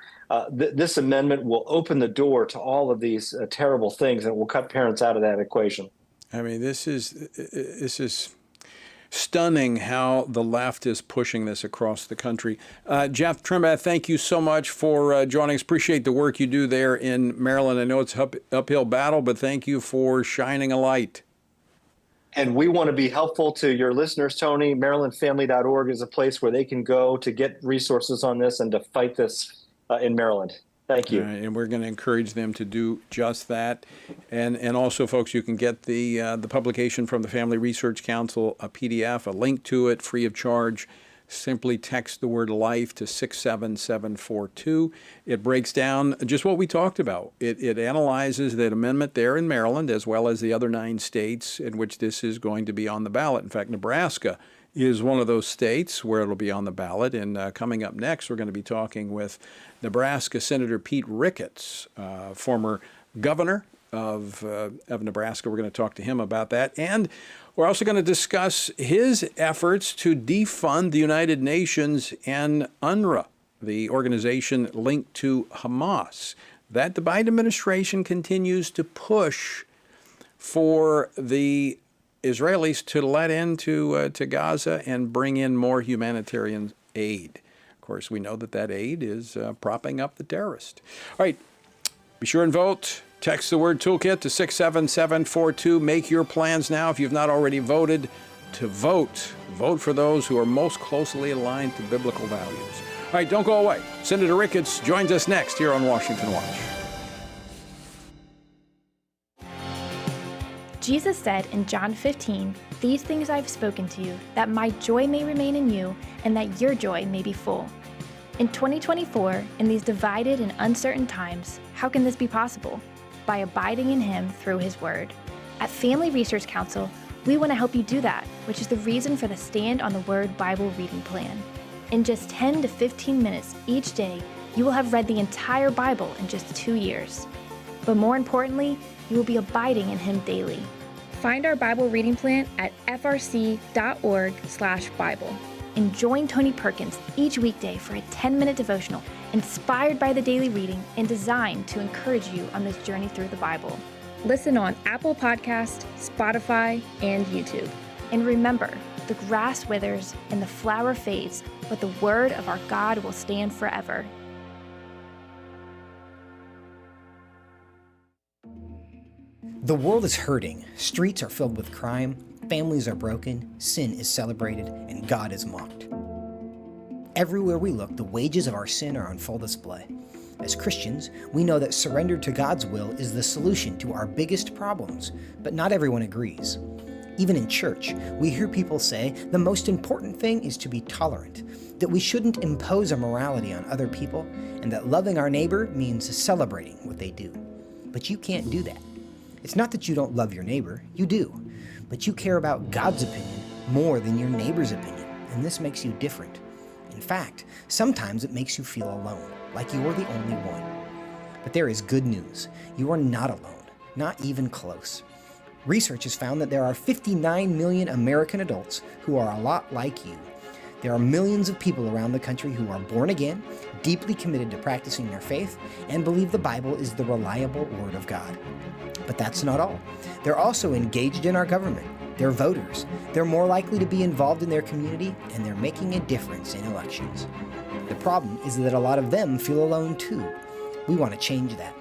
this amendment will open the door to all of these terrible things, and will cut parents out of that equation. I mean, this is stunning how the left is pushing this across the country. Jeff Trimbeth, thank you so much for joining us. Appreciate the work you do there in Maryland. I know it's an uphill battle, but thank you for shining a light. And we want to be helpful to your listeners, Tony. MarylandFamily.org is a place where they can go to get resources on this and to fight this in Maryland. Thank you. And we're going to encourage them to do just that. And also, folks, you can get the publication from the Family Research Council, a PDF, a link to it, free of charge. Simply text the word LIFE to 67742. It breaks down just what we talked about. It analyzes that amendment there in Maryland, as well as the other 9 states in which this is going to be on the ballot. In fact, Nebraska is one of those states where it'll be on the ballot. And coming up next, we're going to be talking with Nebraska Senator Pete Ricketts, former governor of Nebraska. We're going to talk to him about that. And we're also going to discuss his efforts to defund the United Nations and UNRWA, the organization linked to Hamas, that the Biden administration continues to push for the Israelis to let into to Gaza and bring in more humanitarian aid. Of course, we know that aid is propping up the terrorists. All right, be sure and vote. Text the word toolkit to 67742. Make your plans now if you've not already voted to vote. Vote for those who are most closely aligned to biblical values. All right, don't go away. Senator Ricketts joins us next here on Washington Watch. Jesus said in John 15, "These things I've spoken to you, that my joy may remain in you, and that your joy may be full." In 2024, in these divided and uncertain times, how can this be possible? By abiding in Him through His Word. At Family Research Council, we want to help you do that, which is the reason for the Stand on the Word Bible reading plan. In just 10 to 15 minutes each day, you will have read the entire Bible in just 2 years. But more importantly, you will be abiding in Him daily. Find our Bible reading plan at frc.org/Bible. And join Tony Perkins each weekday for a 10-minute devotional inspired by the daily reading and designed to encourage you on this journey through the Bible. Listen on Apple Podcasts, Spotify, and YouTube. And remember, the grass withers and the flower fades, but the word of our God will stand forever. The world is hurting. Streets are filled with crime. families are broken, sin is celebrated, and God is mocked. Everywhere we look, the wages of our sin are on full display. As Christians, we know that surrender to God's will is the solution to our biggest problems, but not everyone agrees. Even in church, we hear people say the most important thing is to be tolerant, that we shouldn't impose our morality on other people, and that loving our neighbor means celebrating what they do. But you can't do that. It's not that you don't love your neighbor, you do, but you care about God's opinion more than your neighbor's opinion, and this makes you different. In fact, sometimes it makes you feel alone, like you are the only one. But there is good news. You are not alone, not even close. Research has found that there are 59 million American adults who are a lot like you. There are millions of people around the country who are born again, deeply committed to practicing their faith, and believe the Bible is the reliable Word of God. But that's not all. They're also engaged in our government. They're voters. They're more likely to be involved in their community, and they're making a difference in elections. The problem is that a lot of them feel alone too. We want to change that.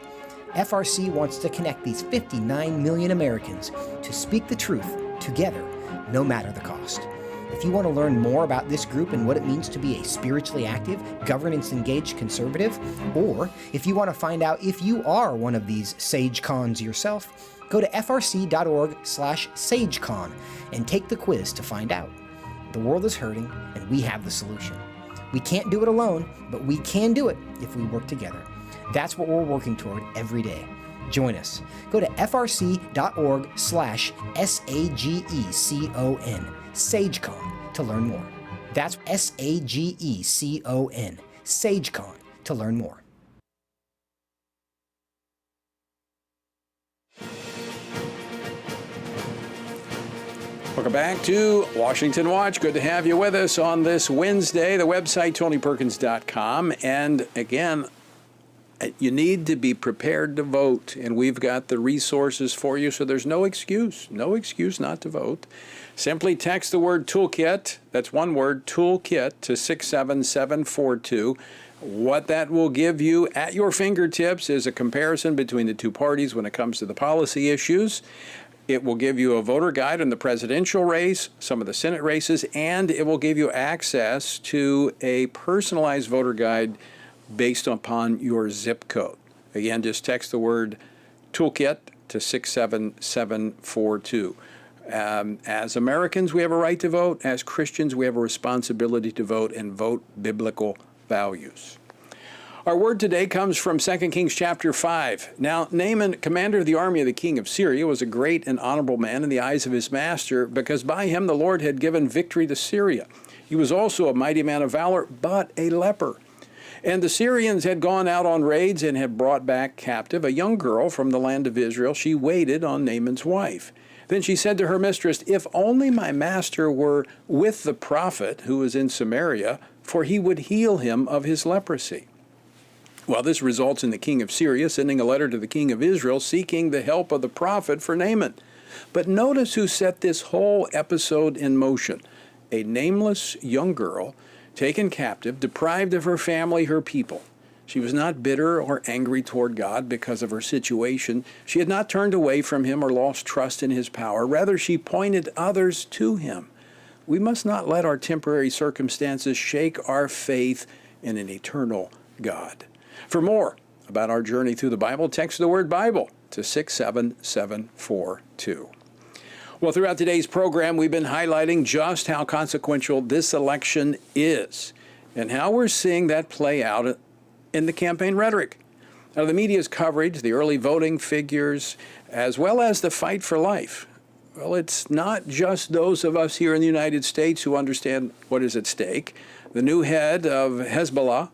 FRC wants to connect these 59 million Americans to speak the truth together, no matter the cost. If you want to learn more about this group and what it means to be a spiritually active, governance-engaged conservative, or if you want to find out if you are one of these SageCons yourself, go to frc.org/SageCon and take the quiz to find out. The world is hurting, and we have the solution. We can't do it alone, but we can do it if we work together. That's what we're working toward every day. Join us. Go to frc.org/SAGECON, SageCon, to learn more. That's SAGECON, SageCon, to learn more. Welcome back to Washington Watch. Good to have you with us on this Wednesday. The website, TonyPerkins.com. And again, you need to be prepared to vote, and we've got the resources for you, so there's no excuse not to vote. Simply text the word toolkit, that's one word, toolkit, to 67742. What that will give you at your fingertips is a comparison between the two parties when it comes to the policy issues. It will give you a voter guide on the presidential race, some of the Senate races, and it will give you access to a personalized voter guide based upon your zip code. Again, just text the word toolkit to 67742. As Americans, we have a right to vote. As Christians, we have a responsibility to vote and vote biblical values. Our word today comes from 2 Kings chapter 5. Now, Naaman, commander of the army of the king of Syria, was a great and honorable man in the eyes of his master, because by him the Lord had given victory to Syria. He was also a mighty man of valor, but a leper. And the Syrians had gone out on raids and had brought back captive a young girl from the land of Israel. She waited on Naaman's wife. Then she said to her mistress, "If only my master were with the prophet who is in Samaria, for he would heal him of his leprosy." Well, this results in the king of Syria sending a letter to the king of Israel seeking the help of the prophet for Naaman. But notice who set this whole episode in motion. A nameless young girl taken captive, deprived of her family, her people. She was not bitter or angry toward God because of her situation. She had not turned away from him or lost trust in his power. Rather, she pointed others to him. We must not let our temporary circumstances shake our faith in an eternal God. For more about our journey through the Bible, text the word Bible to 67742. Well, throughout today's program, we've been highlighting just how consequential this election is and how we're seeing that play out in the campaign rhetoric. Now, the media's coverage, the early voting figures, as well as the fight for life. Well, it's not just those of us here in the United States who understand what is at stake. The new head of Hezbollah,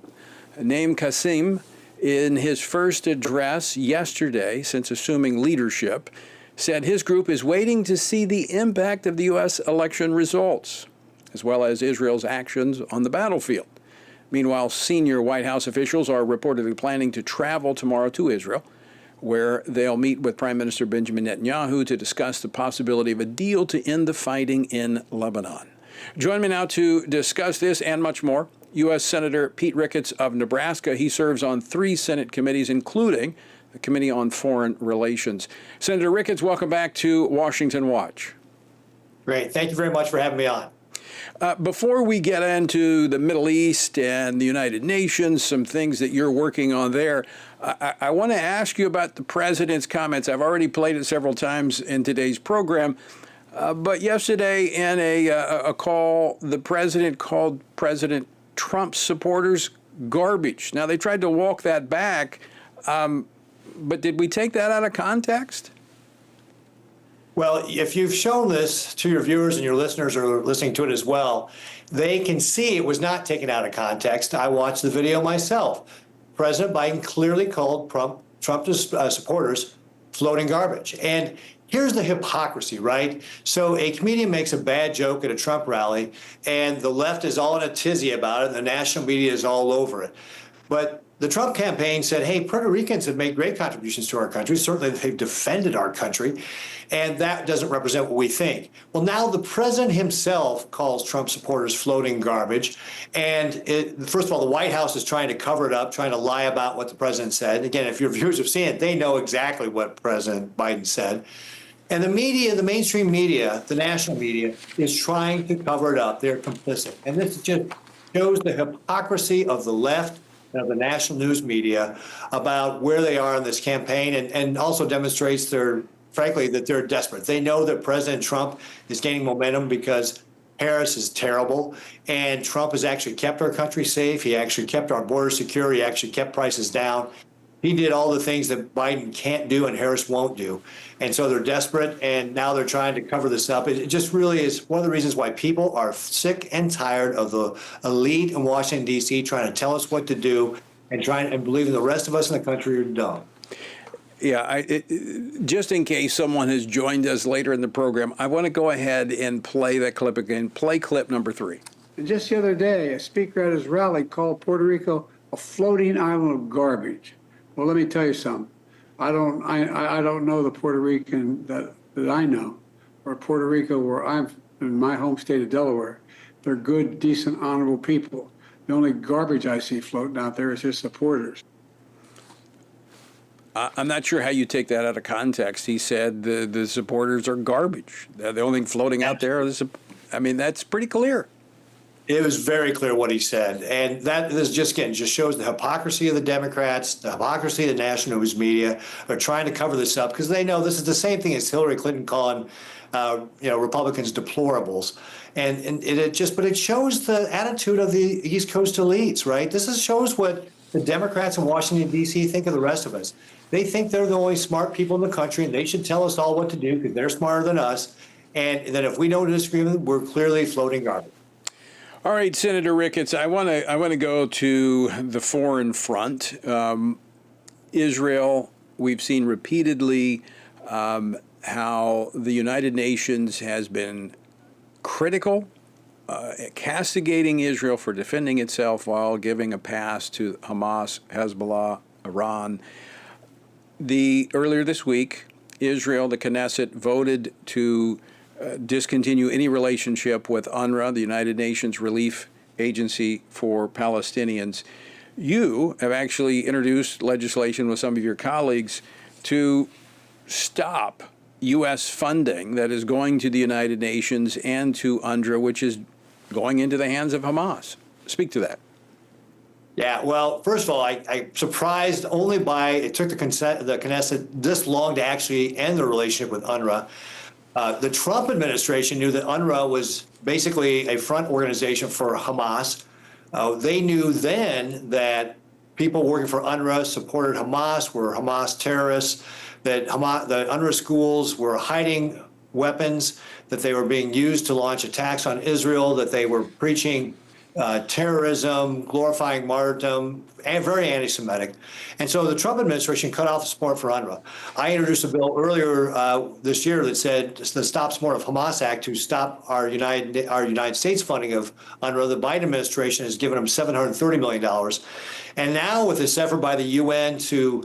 named Qasem, in his first address yesterday since assuming leadership, said his group is waiting to see the impact of the U.S. election results, as well as Israel's actions on the battlefield. Meanwhile, senior White House officials are reportedly planning to travel tomorrow to Israel, where they'll meet with Prime Minister Benjamin Netanyahu to discuss the possibility of a deal to end the fighting in Lebanon. Join me now to discuss this and much more, U.S. Senator Pete Ricketts of Nebraska. He serves on 3 Senate committees, including the Committee on Foreign Relations. Senator Ricketts, welcome back to Washington Watch. Great. Thank you very much for having me on. Before we get into the Middle East and the United Nations, some things that you're working on there, I want to ask you about the president's comments. I've already played it several times in today's program, but yesterday in a call, the president called President Trump's supporters garbage. Now, they tried to walk that back, but did we take that out of context? Well, if you've shown this to your viewers and your listeners are listening to it as well, they can see it was not taken out of context. I watched the video myself. President Biden clearly called Trump's supporters floating garbage. And here's the hypocrisy, right? So a comedian makes a bad joke at a Trump rally, and the left is all in a tizzy about it, and the national media is all over it. But the Trump campaign said, hey, Puerto Ricans have made great contributions to our country. Certainly, they've defended our country, and that doesn't represent what we think. Well, now the president himself calls Trump supporters floating garbage. And first of all, the White House is trying to cover it up, trying to lie about what the president said. And again, if your viewers have seen it, they know exactly what President Biden said. And the media, the mainstream media, the national media, is trying to cover it up. They're complicit. And this just shows the hypocrisy of the left, of the national news media about where they are in this campaign, and also demonstrates frankly, that they're desperate. They know that President Trump is gaining momentum because Harris is terrible, and Trump has actually kept our country safe. He actually kept our border secure. He actually kept prices down. He did all the things that Biden can't do and Harris won't do. And so they're desperate, and now they're trying to cover this up. It just really is one of the reasons why people are sick and tired of the elite in Washington, D.C. trying to tell us what to do and believing the rest of us in the country are dumb. Yeah, just in case someone has joined us later in the program, I want to go ahead and play that clip again. Play clip number 3. And just the other day, a speaker at his rally called Puerto Rico a floating island of garbage. Well, let me tell you something. I don't know the Puerto Rican that I know, or Puerto Rico where I'm in my home state of Delaware. They're good, decent, honorable people. The only garbage I see floating out there is his supporters. I'm not sure how you take that out of context. He said the supporters are garbage. The only thing floating out there is, that's pretty clear. It was very clear what he said. And this just shows the hypocrisy of the Democrats, the hypocrisy of the national news media. Are trying to cover this up because they know this is the same thing as Hillary Clinton calling Republicans deplorables. And it shows the attitude of the East Coast elites, right? This shows what the Democrats in Washington, D.C. think of the rest of us. They think they're the only smart people in the country, and they should tell us all what to do because they're smarter than us. And that if we don't disagree with them, we're clearly floating garbage. All right, Senator Ricketts, I want to go to the foreign front. Israel, we've seen repeatedly how the United Nations has been critical, castigating Israel for defending itself while giving a pass to Hamas, Hezbollah, Iran. Earlier this week, Israel, the Knesset, voted to discontinue any relationship with UNRWA, the United Nations Relief Agency for Palestinians. You have actually introduced legislation with some of your colleagues to stop U.S. funding that is going to the United Nations and to UNRWA, which is going into the hands of Hamas. Speak to that. Yeah, well, first of all, I'm surprised only by it took the Knesset this long to actually end the relationship with UNRWA. The Trump administration knew that UNRWA was basically a front organization for Hamas. They knew then that people working for UNRWA supported Hamas, were Hamas terrorists, that the UNRWA schools were hiding weapons, that they were being used to launch attacks on Israel, that they were preaching terrorism, glorifying martyrdom, and very anti-Semitic. And so the Trump administration cut off the support for UNRWA. I introduced a bill earlier this year that said the Stop Support of Hamas Act to stop our United States funding of UNRWA. The Biden administration has given them $730 million. And now with this effort by the UN to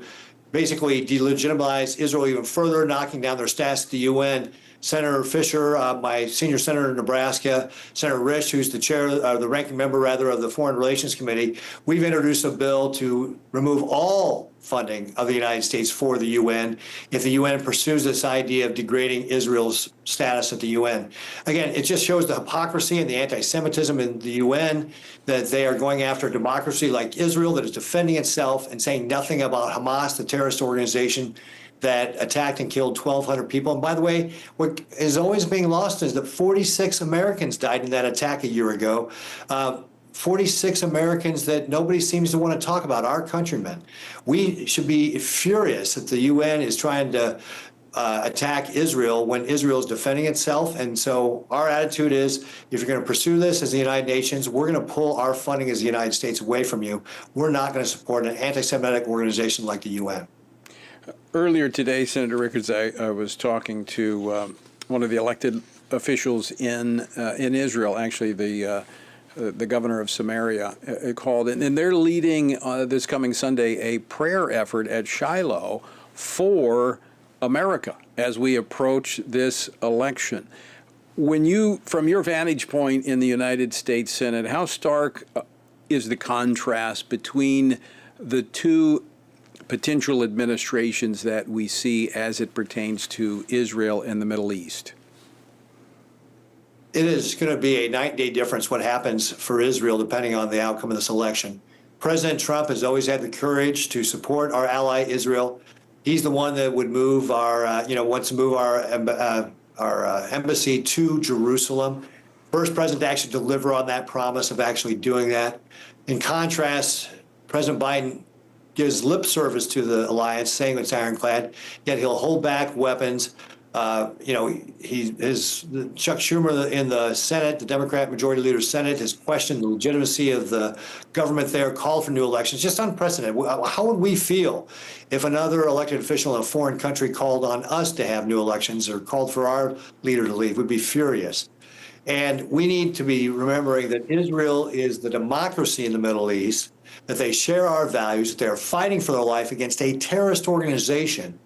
basically delegitimize Israel even further, knocking down their status at the UN, Senator Fisher, my senior senator in Nebraska, Senator Risch, who's the chair, the ranking member rather, of the Foreign Relations Committee, we've introduced a bill to remove all funding of the United States for the UN if the UN pursues this idea of degrading Israel's status at the UN. Again, it just shows the hypocrisy and the anti-Semitism in the UN, that they are going after a democracy like Israel that is defending itself and saying nothing about Hamas, the terrorist organization that attacked and killed 1,200 people. And by the way, what is always being lost is that 46 Americans died in that attack a year ago. 46 Americans that nobody seems to want to talk about, our countrymen. We should be furious that the UN is trying to attack Israel when Israel is defending itself. And so our attitude is, if you're going to pursue this as the United Nations, we're going to pull our funding as the United States away from you. We're not going to support an anti-Semitic organization like the UN. Earlier today, Senator Rickards, I was talking to one of the elected officials in Israel, actually the governor of Samaria called, and they're leading this coming Sunday a prayer effort at Shiloh for America as we approach this election. When you, from your vantage point in the United States Senate, how stark is the contrast between the two potential administrations that we see as it pertains to Israel and the Middle East? It is going to be a night-and-day difference what happens for Israel depending on the outcome of this election. President Trump has always had the courage to support our ally Israel. He's the one that would move our, wants to move our embassy to Jerusalem. First president to actually deliver on that promise of actually doing that. In contrast, President Biden gives lip service to the alliance, saying it's ironclad, yet he'll hold back weapons. Chuck Schumer in the Senate, the Democrat Majority Leader Senate, has questioned the legitimacy of the government there, called for new elections. Just unprecedented. How would we feel if another elected official in a foreign country called on us to have new elections or called for our leader to leave? We'd be furious. And we need to be remembering that Israel is the democracy in the Middle East, that they share our values, that they're fighting for their life against a terrorist organization.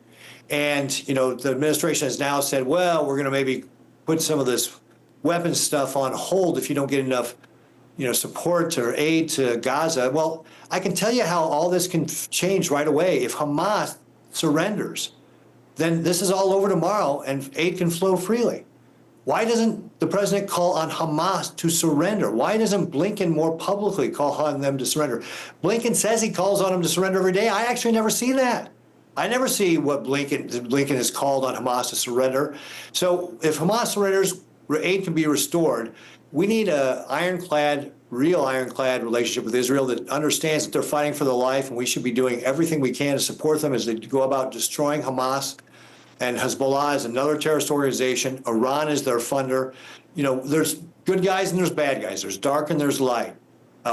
And, the administration has now said, well, we're going to maybe put some of this weapons stuff on hold if you don't get enough, support or aid to Gaza. Well, I can tell you how all this can change right away. If Hamas surrenders, then this is all over tomorrow and aid can flow freely. Why doesn't the president call on Hamas to surrender? Why doesn't Blinken more publicly call on them to surrender? Blinken says he calls on them to surrender every day. I actually never see that. I never see what Blinken has called on Hamas to surrender. So if Hamas surrenders, aid can be restored. We need a real ironclad relationship with Israel that understands that they're fighting for their life, and we should be doing everything we can to support them as they go about destroying Hamas. And Hezbollah is another terrorist organization. Iran is their funder. There's good guys and there's bad guys. There's dark and there's light.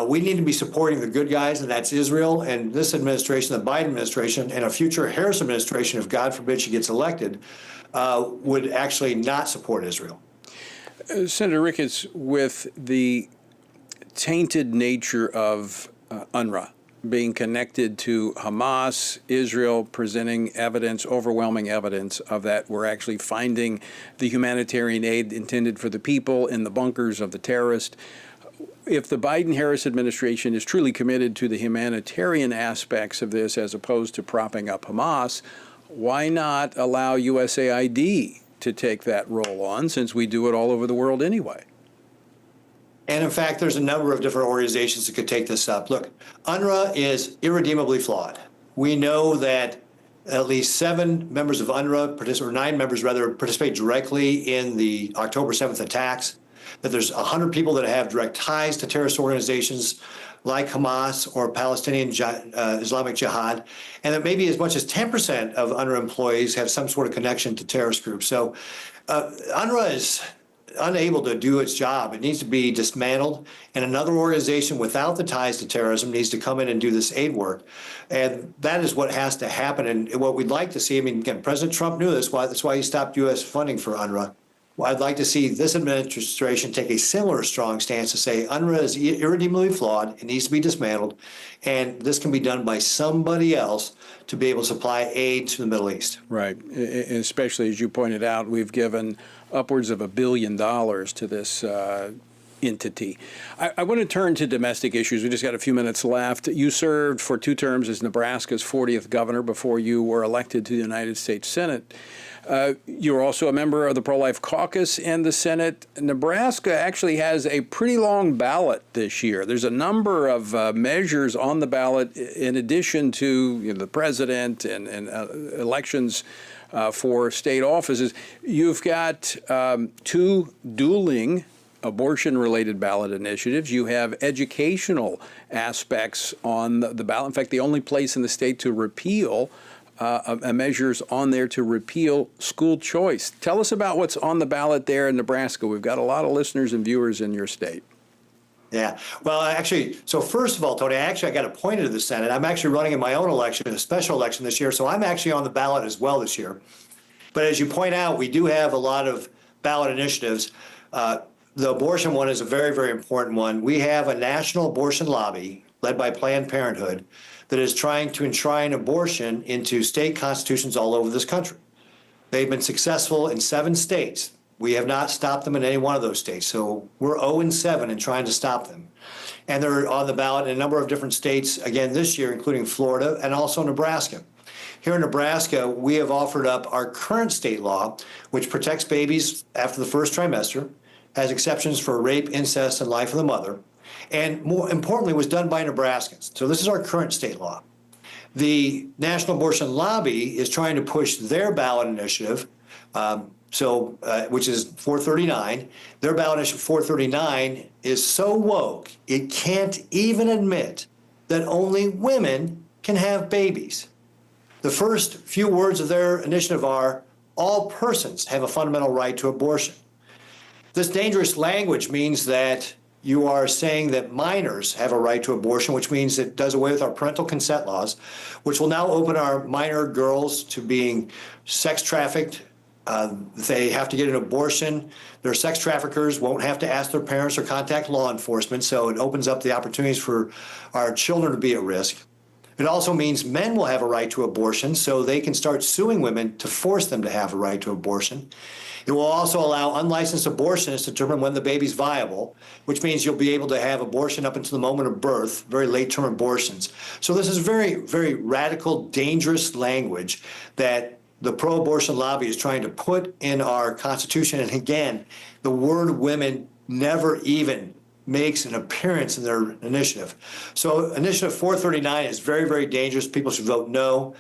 We need to be supporting the good guys, and that's Israel. And this administration, the Biden administration, and a future Harris administration, if God forbid she gets elected, would actually not support Israel. Senator Ricketts, with the tainted nature of UNRWA being connected to Hamas, Israel presenting evidence, overwhelming evidence of that, we're actually finding the humanitarian aid intended for the people in the bunkers of the terrorists. If the Biden-Harris administration is truly committed to the humanitarian aspects of this as opposed to propping up Hamas, why not allow USAID to take that role on, since we do it all over the world anyway? And in fact, there's a number of different organizations that could take this up. Look, UNRWA is irredeemably flawed. We know that at least 7 members of UNRWA, or 9 members rather, participate directly in the October 7th attacks, that there's 100 people that have direct ties to terrorist organizations like Hamas or Palestinian Islamic Jihad, and that maybe as much as 10% of UNRWA employees have some sort of connection to terrorist groups. So UNRWA is unable to do its job. It needs to be dismantled, and another organization without the ties to terrorism needs to come in and do this aid work. And that is what has to happen. And what we'd like to see, again, President Trump knew this, that's why he stopped U.S. funding for UNRWA. Well, I'd like to see this administration take a similar strong stance to say UNRWA is irredeemably flawed, it needs to be dismantled, and this can be done by somebody else to be able to supply aid to the Middle East. Right. Especially, as you pointed out, we've given upwards of $1 billion to this entity. I want to turn to domestic issues. We just got a few minutes left. You served for 2 terms as Nebraska's 40th governor before you were elected to the United States Senate. You're also a member of the pro-life caucus in the Senate. Nebraska actually has a pretty long ballot this year. There's a number of measures on the ballot in addition to the president and elections for state offices. You've got 2 dueling abortion-related ballot initiatives. You have educational aspects on the ballot. In fact, the only place in the state to repeal measures on there to repeal school choice. Tell us about what's on the ballot there in Nebraska. We've got a lot of listeners and viewers in your state. Yeah. Well, actually, so first of all, Tony, I got appointed to the Senate. I'm actually running in my own election, a special election this year, so I'm actually on the ballot as well this year. But as you point out, we do have a lot of ballot initiatives. The abortion one is a very, very important one. We have a national abortion lobby led by Planned Parenthood that is trying to enshrine abortion into state constitutions all over this country. They've been successful in 7 states. We have not stopped them in any one of those states. So we're 0-7 in trying to stop them. And they're on the ballot in a number of different states again this year, including Florida and also Nebraska. Here in Nebraska, we have offered up our current state law, which protects babies after the first trimester, has exceptions for rape, incest, and life of the mother, and more importantly, was done by Nebraskans. So this is our current state law. The National Abortion Lobby is trying to push their ballot initiative, which is 439. Their ballot initiative 439 is so woke, it can't even admit that only women can have babies. The first few words of their initiative are, all persons have a fundamental right to abortion. This dangerous language means that you are saying that minors have a right to abortion, which means it does away with our parental consent laws, which will now open our minor girls to being sex trafficked. They have to get an abortion. Their sex traffickers won't have to ask their parents or contact law enforcement, so it opens up the opportunities for our children to be at risk. It also means men will have a right to abortion, so they can start suing women to force them to have a right to abortion. It will also allow unlicensed abortionists to determine when the baby's viable, which means you'll be able to have abortion up until the moment of birth, very late-term abortions. So this is very, very radical, dangerous language that the pro-abortion lobby is trying to put in our Constitution. And again, the word women never even makes an appearance in their initiative. So Initiative 439 is very, very dangerous. People should vote no.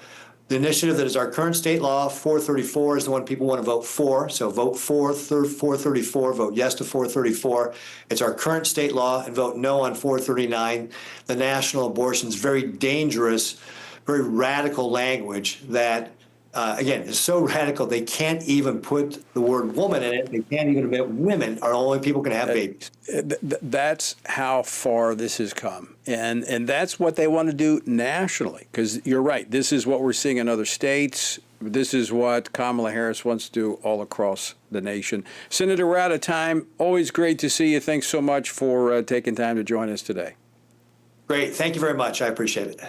The initiative that is our current state law, 434, is the one people want to vote for. So vote for 434, vote yes to 434. It's our current state law, and vote no on 439. The national abortion is very dangerous, very radical language that, again, is so radical they can't even put the word woman in it. They can't even admit women are the only people who can have babies. That's how far this has come. And that's what they want to do nationally, because you're right. This is what we're seeing in other states. This is what Kamala Harris wants to do all across the nation. Senator, we're out of time. Always great to see you. Thanks so much for taking time to join us today. Great. Thank you very much. I appreciate it.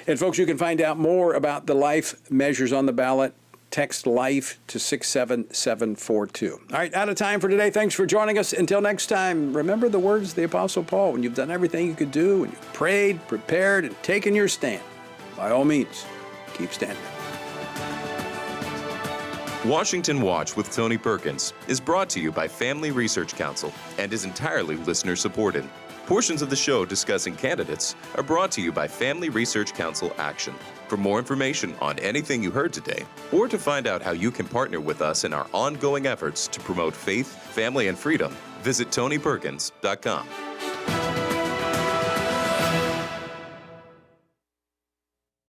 And folks, you can find out more about the life measures on the ballot. Text LIFE to 67742. All right, out of time for today. Thanks for joining us. Until next time, remember the words of the Apostle Paul. When you've done everything you could do, when you've prayed, prepared, and taken your stand, by all means, keep standing. Washington Watch with Tony Perkins is brought to you by Family Research Council and is entirely listener-supported. Portions of the show discussing candidates are brought to you by Family Research Council Action. For more information on anything you heard today, or to find out how you can partner with us in our ongoing efforts to promote faith, family, and freedom, visit TonyPerkins.com.